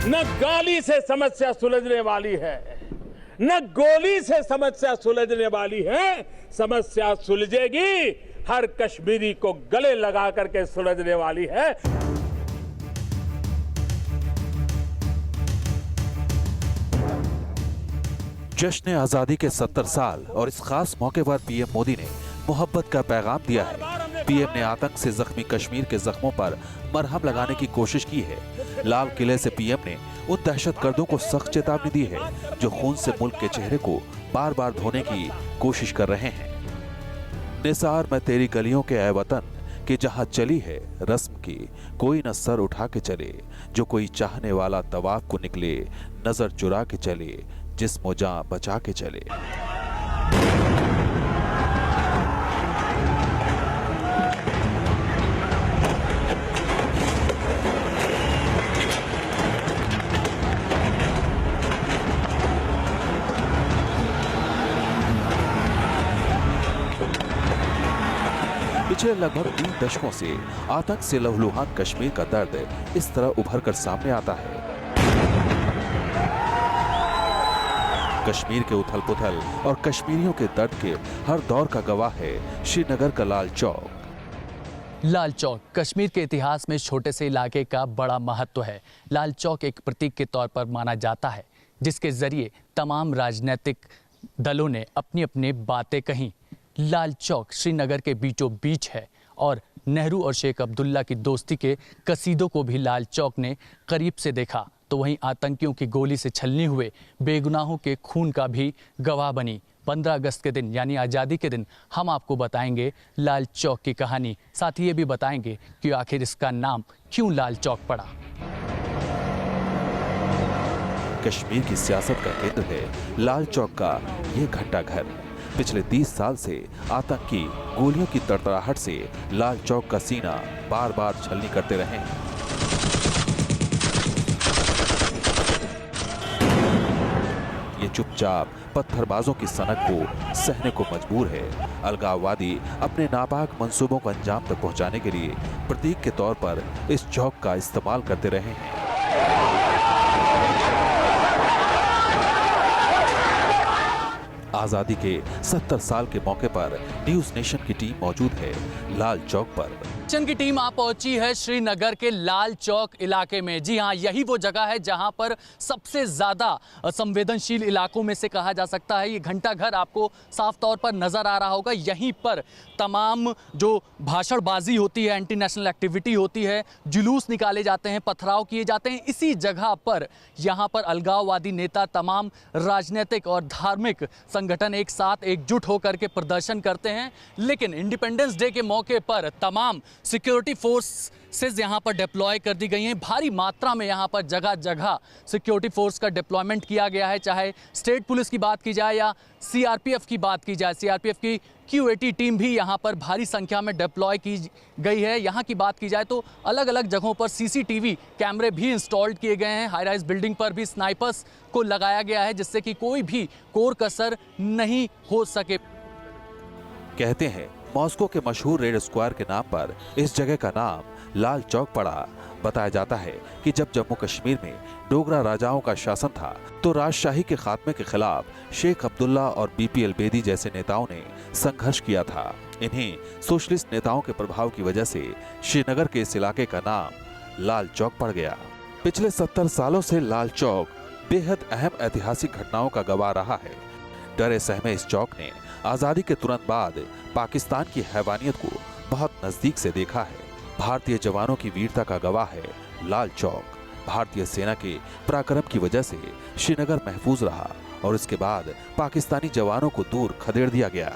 न गाली से समस्या सुलझने वाली है, न गोली से समस्या सुलझने वाली है। समस्या सुलझेगी हर कश्मीरी को गले लगा करके सुलझने वाली है। जश्न आजादी के 70 साल और इस खास मौके पर पीएम मोदी ने मोहब्बत का पैगाम दिया है। पीएम ने आतंक से जख्मी कश्मीर के जख्मों पर मरहम लगाने की कोशिश की है। लाल किले से पीएम ने उन दहशतगर्दों को सख्त चेतावनी दी है जो खून से मुल्क के चेहरे को बार बार धोने की कोशिश कर रहे हैं। निसार मैं तेरी गलियों के ऐ वतन कि जहां चली है रस्म की, कोई न सर उठा के चले, जो कोई चाहने वाला तवाफ को निकले, नजर चुरा के चले, जिस्म जान बचा के चले। पिछले लगभग 3 दशकों से आतंक से लहूलुहान कश्मीर का दर्द इस तरह उभर कर सामने आता है। कश्मीर के उथल पुथल और कश्मीरियों के दर्द के हर दौर का गवाह है श्रीनगर का लाल चौक। लाल चौक कश्मीर के इतिहास में छोटे से इलाके का बड़ा महत्व है। लाल चौक एक प्रतीक के तौर पर माना जाता है जिसके जरिए तमाम राजनीतिक दलों ने अपनी अपनी बातें कहीं। लाल चौक श्रीनगर के बीचों बीच है और नेहरू और शेख अब्दुल्ला की दोस्ती के कसीदों को भी लाल चौक ने करीब से देखा, तो वहीं आतंकियों की गोली से छलनी हुए बेगुनाहों के खून का भी गवाह बनी। 15 अगस्त के दिन यानी आज़ादी के दिन हम आपको बताएंगे लाल चौक की कहानी, साथ ही ये भी बताएंगे कि आखिर इसका नाम क्यों लाल चौक पड़ा। कश्मीर की सियासत का केंद्र है लाल चौक का ये घंटा घर। पिछले 30 साल से आतंक की गोलियों की तड़तड़ाहट से लाल चौक का सीना बार बार छलनी करते रहे हैं। ये चुपचाप पत्थरबाजों की सनक को सहने को मजबूर है। अलगाववादी अपने नापाक मंसूबों को अंजाम तक पहुंचाने के लिए प्रतीक के तौर पर इस चौक का इस्तेमाल करते रहे हैं। आजादी के 70 साल के मौके पर न्यूज नेशन की टीम मौजूद है लाल चौक पर। नेशन की टीम आ पहुंची है श्रीनगर के लाल चौक इलाके में। जी हां, यही वो जगह है जहां पर सबसे ज्यादा संवेदनशील इलाकों में से कहा जा सकता है। ये घंटा घर आपको साफ तौर पर नजर आ रहा होगा। यहीं पर तमाम जो भाषणबाजी होती है, एंटी नेशनल एक्टिविटी होती है, जुलूस निकाले जाते हैं, पथराव किए जाते हैं। इसी जगह पर यहाँ पर अलगाववादी नेता, तमाम राजनीतिक और धार्मिक संगठन एक साथ एकजुट होकर के प्रदर्शन करते हैं। लेकिन इंडिपेंडेंस डे के मौके पर तमाम सिक्योरिटी फोर्सेस यहां पर डिप्लॉय कर दी गई हैं। भारी मात्रा में यहां पर जगह जगह सिक्योरिटी फोर्स का डिप्लॉयमेंट किया गया है, चाहे स्टेट पुलिस की बात की जाए या सीआरपीएफ की बात की जाए। सीआरपीएफ की क्यू80 टीम भी यहां पर भारी संख्या में डिप्लॉय की गई है। यहां की बात की जाए तो अलग अलग जगहों पर सीसीटीवी कैमरे भी इंस्टॉल्ड किए गए हैं। हाई राइज बिल्डिंग पर भी स्नाइपर्स को लगाया गया है जिससे कि कोई भी कोर कसर नहीं हो सके। कहते हैं मॉस्को के मशहूर रेड स्क्वायर के नाम पर इस जगह का नाम लाल चौक पड़ा। बताया जाता है कि जब जम्मू कश्मीर में डोगरा राजाओं का शासन था तो राजशाही के खात्मे के खिलाफ शेख अब्दुल्ला और बीपीएल बेदी जैसे नेताओं ने संघर्ष किया था। इन्हीं सोशलिस्ट नेताओं के प्रभाव की वजह से श्रीनगर के इस इलाके का नाम लाल चौक पड़ गया। पिछले 70 सालों से लाल चौक बेहद अहम ऐतिहासिक घटनाओं का गवाह रहा है। डरे सहमे इस चौक ने आजादी के तुरंत बाद पाकिस्तान की हैवानियत को बहुत नजदीक से देखा है। भारतीय जवानों की वीरता का गवाह है लाल चौक। भारतीय सेना के पराक्रम की वजह से श्रीनगर महफूज रहा और इसके बाद पाकिस्तानी जवानों को दूर खदेड़ दिया गया।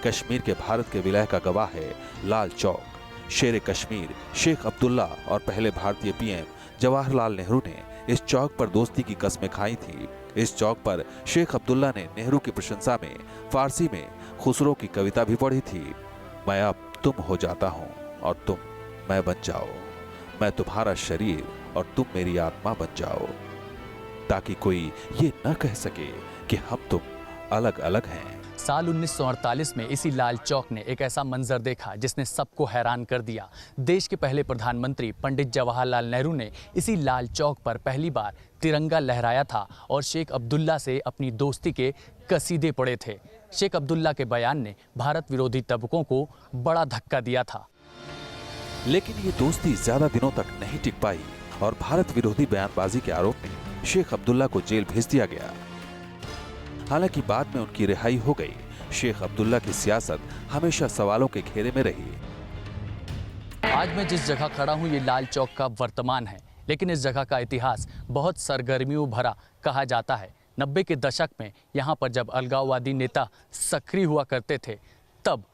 कश्मीर के भारत के विलय का गवाह है लाल चौक। शेर कश्मीर शेख अब्दुल्ला और पहले भारतीय पीएम जवाहरलाल नेहरू ने इस चौक पर दोस्ती की कस्में खाई थी। इस चौक पर शेख अब्दुल्ला ने नेहरू की प्रशंसा में फारसी में खुसरो की कविता भी पढ़ी थी। मैं अब तुम हो जाता हूँ और तुम मैं बन जाओ, मैं तुम्हारा शरीर और तुम मेरी आत्मा बन जाओ, ताकि कोई ये न कह सके कि हम तुम अलग अलग हैं। साल 1948 में इसी लाल चौक ने एक ऐसा मंजर देखा जिसने सबको हैरान कर दिया। देश के पहले प्रधानमंत्री पंडित जवाहरलाल नेहरू ने इसी लाल चौक पर पहली बार तिरंगा लहराया था और शेख अब्दुल्ला से अपनी दोस्ती के कसीदे पड़े थे। शेख अब्दुल्ला के बयान ने भारत विरोधी तबकों को बड़ा धक्का दिया था। लेकिन ये दोस्ती ज्यादा दिनों तक नहीं टिक पाई और भारत विरोधी बयानबाजी के आरोप में शेख अब्दुल्ला को जेल भेज दिया गया। हालांकि बाद में उनकी रिहाई हो गई। शेख अब्दुल्ला की सियासत हमेशा सवालों के घेरे में रही। आज मैं जिस जगह खड़ा हूं ये लाल चौक का वर्तमान है, लेकिन इस जगह का इतिहास बहुत सरगर्मियों भरा कहा जाता है। 90 के दशक में यहाँ पर जब अलगाववादी नेता सक्रिय हुआ करते थे, तब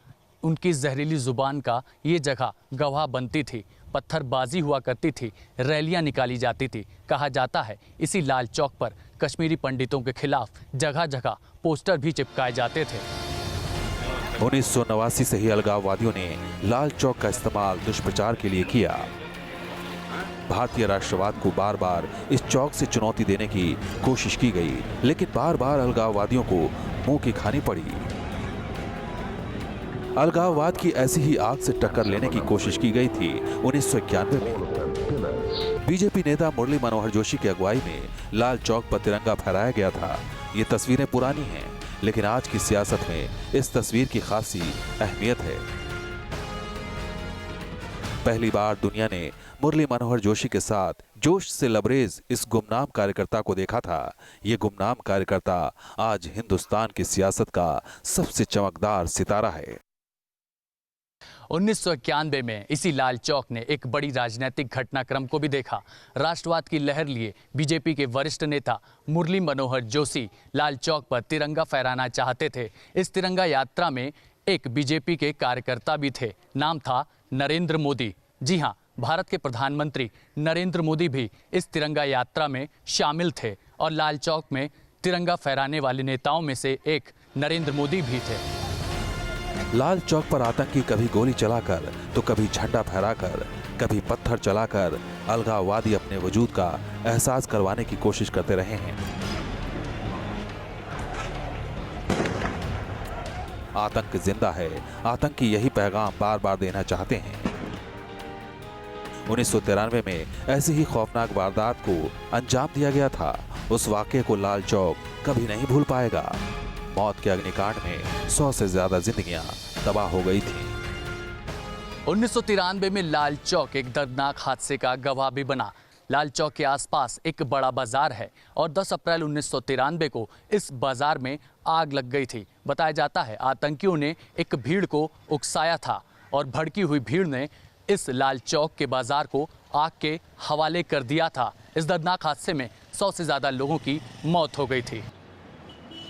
उनकी जहरीली जुबान का ये जगह गवाह बनती थी। पत्थरबाजी हुआ करती थी, रैलियां निकाली जाती थी। कहा जाता है इसी लाल चौक पर कश्मीरी पंडितों के खिलाफ जगह जगह पोस्टर भी चिपकाए जाते थे। 1989 से ही अलगाववादियों ने लाल चौक का इस्तेमाल दुष्प्रचार के लिए किया। भारतीय राष्ट्रवाद को बार बार इस चौक से चुनौती देने की कोशिश की गई, लेकिन बार बार अलगाववादियों को मुंह की खानी पड़ी। अलगाववाद की ऐसी ही आग से टक्कर लेने की कोशिश की गई थी 1991 में। बीजेपी नेता मुरली मनोहर जोशी की अगुवाई में लाल चौक पर तिरंगा फहराया गया था। ये तस्वीरें पुरानी हैं, लेकिन आज की सियासत में इस तस्वीर की खासी अहमियत है। पहली बार दुनिया ने मुरली मनोहर जोशी के साथ जोश से लबरेज इस गुमनाम कार्यकर्ता को देखा था। ये गुमनाम कार्यकर्ता आज हिंदुस्तान की सियासत का सबसे चमकदार सितारा है। 1991 में इसी लाल चौक ने एक बड़ी राजनीतिक घटनाक्रम को भी देखा। राष्ट्रवाद की लहर लिए बीजेपी के वरिष्ठ नेता मुरली मनोहर जोशी लाल चौक पर तिरंगा फहराना चाहते थे। इस तिरंगा यात्रा में एक बीजेपी के कार्यकर्ता भी थे, नाम था नरेंद्र मोदी। जी हाँ, भारत के प्रधानमंत्री नरेंद्र मोदी भी इस तिरंगा यात्रा में शामिल थे और लाल चौक में तिरंगा फहराने वाले नेताओं में से एक नरेंद्र मोदी भी थे। लाल चौक पर आतंकी कभी गोली चलाकर तो कभी झंडा फहराकर, कभी पत्थर चलाकर अलगाववादी अपने वजूद का एहसास करवाने की कोशिश करते रहे हैं। आतंक जिंदा है, आतंकी यही पैगाम बार बार देना चाहते हैं। 1993 में ऐसी ही खौफनाक वारदात को अंजाम दिया गया था। उस वाकये को लाल चौक कभी नहीं भूल पाएगा। मौत के अग्निकांड में 100 से ज्यादा जिंदगियां तबाह हो गई थी। 1993 में लाल चौक एक दर्दनाक हादसे का गवाह भी बना। लाल चौक के आसपास एक बड़ा बाजार है और 10 अप्रैल 1993 को इस बाजार में आग लग गई थी। बताया जाता है आतंकियों ने एक भीड़ को उकसाया था और भड़की हुई भीड़ ने इस लाल चौक के बाजार को आग के हवाले कर दिया था। इस दर्दनाक हादसे में 100 से ज्यादा लोगों की मौत हो गई थी।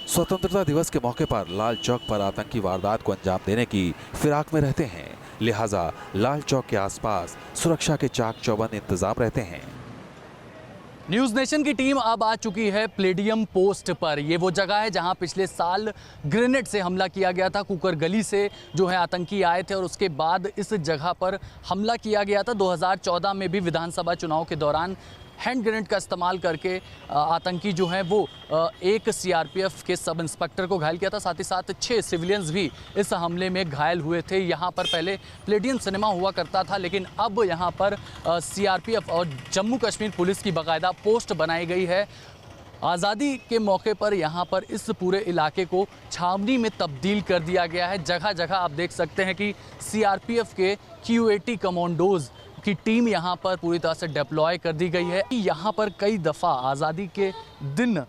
स्वतंत्रता दिवस के मौके पर लाल चौक पर आतंकी वारदात को अंजाम देने की फिराक में रहते हैं, लिहाजा लाल चौक के आसपास सुरक्षा के चाक चौबंद इंतजाम रहते हैं। न्यूज़ नेशन की टीम अब आ चुकी है प्लेडियम पोस्ट पर। ये वो जगह है जहां पिछले साल ग्रेनेड से हमला किया गया था। कुकर गली से जो है आतंकी आए थे और उसके बाद इस जगह पर हमला किया गया था। 2014 में भी विधानसभा चुनाव के दौरान हैंड ग्रेनेड का इस्तेमाल करके आतंकी जो हैं वो एक सीआरपीएफ के सब इंस्पेक्टर को घायल किया था। साथ ही साथ 6 सिविलियंस भी इस हमले में घायल हुए थे। यहाँ पर पहले प्लेडियम सिनेमा हुआ करता था, लेकिन अब यहाँ पर सीआरपीएफ और जम्मू कश्मीर पुलिस की बाकायदा पोस्ट बनाई गई है। आज़ादी के मौके पर यहाँ पर इस पूरे इलाके को छावनी में तब्दील कर दिया गया है। जगह जगह आप देख सकते हैं कि सीआरपीएफ के QAT कमांडोज की टीम यहाँ पर पूरी तरह से डिप्लॉय कर दी गई है। यहाँ पर कई दफ़ा आज़ादी के दिन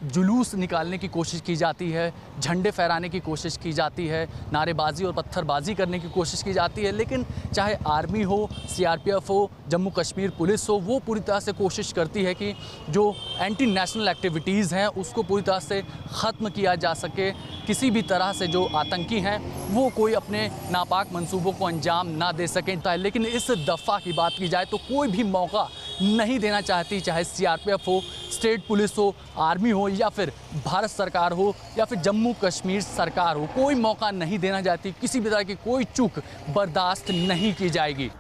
जुलूस निकालने की कोशिश की जाती है, झंडे फहराने की कोशिश की जाती है, नारेबाजी और पत्थरबाजी करने की कोशिश की जाती है, लेकिन चाहे आर्मी हो, सीआरपीएफ हो, जम्मू कश्मीर पुलिस हो, वो पूरी तरह से कोशिश करती है कि जो एंटी नेशनल एक्टिविटीज़ हैं उसको पूरी तरह से ख़त्म किया जा सके। किसी भी तरह से जो आतंकी हैं वो कोई अपने नापाक मंसूबों को अंजाम ना दे सकें। लेकिन इस दफ़ा की बात की जाए तो कोई भी मौका नहीं देना चाहती, चाहे सीआरपीएफ हो, स्टेट पुलिस हो, आर्मी हो या फिर भारत सरकार हो या फिर जम्मू कश्मीर सरकार हो, कोई मौका नहीं देना चाहती। किसी भी तरह की कोई चूक बर्दाश्त नहीं की जाएगी।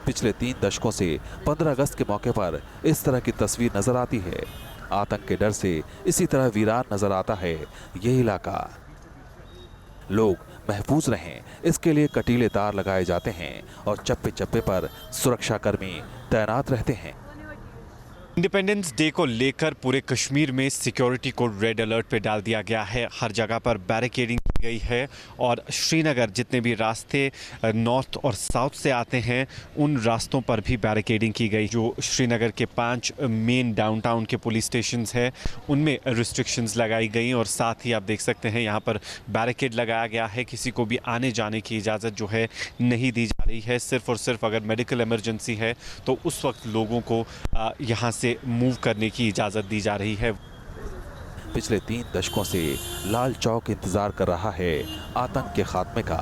पिछले 3 दशकों से 15 अगस्त के मौके पर इस तरह की तस्वीर नजर आती है। आतंक के डर से इसी तरह वीरान नजर आता है ये इलाका। लोग महफूज रहें इसके लिए कटीले तार लगाए जाते हैं और चप्पे चप्पे पर सुरक्षाकर्मी तैनात रहते हैं। इंडिपेंडेंस डे को लेकर पूरे कश्मीर में सिक्योरिटी को रेड अलर्ट पे डाल दिया गया है। हर जगह पर बैरिकेडिंग की गई है और श्रीनगर जितने भी रास्ते नॉर्थ और साउथ से आते हैं उन रास्तों पर भी बैरिकेडिंग की गई। जो श्रीनगर के 5 मेन डाउनटाउन के पुलिस स्टेशंस हैं उनमें रिस्ट्रिक्शंस लगाई गई और साथ ही आप देख सकते हैं यहाँ पर बैरिकेड लगाया गया है। किसी को भी आने जाने की इजाज़त जो है नहीं दी जा रही है। सिर्फ और सिर्फ अगर मेडिकल इमरजेंसी है तो उस वक्त लोगों को यहाँ से मूव करने की इजाज़त दी जा रही है। पिछले 3 दशकों से लाल चौक इंतजार कर रहा है आतंक के खात्मे का,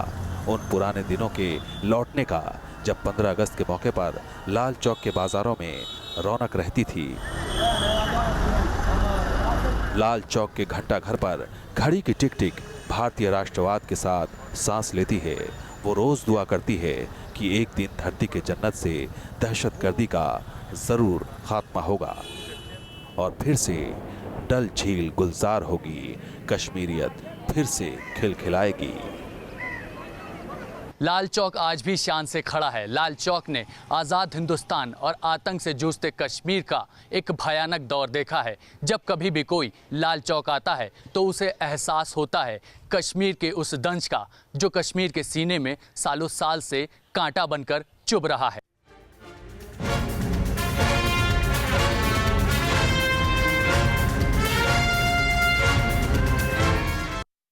उन पुराने दिनों के लौटने का जब 15 अगस्त के मौके पर लाल चौक के बाजारों में रौनक रहती थी। लाल चौक के घंटा घर पर घड़ी की टिक टिक भारतीय राष्ट्रवाद के साथ सांस लेती है। वो रोज दुआ करती है कि एक दिन धरती के जन्नत से दहशतगर्दी का जरूर खात्मा होगा और फिर से डल झील गुलजार होगी, कश्मीरियत फिर से खिलखिलाएगी। लाल चौक आज भी शान से खड़ा है। लाल चौक ने आज़ाद हिंदुस्तान और आतंक से जूझते कश्मीर का एक भयानक दौर देखा है। जब कभी भी कोई लाल चौक आता है तो उसे एहसास होता है कश्मीर के उस दंश का जो कश्मीर के सीने में सालों साल से कांटा बनकर चुभ रहा है।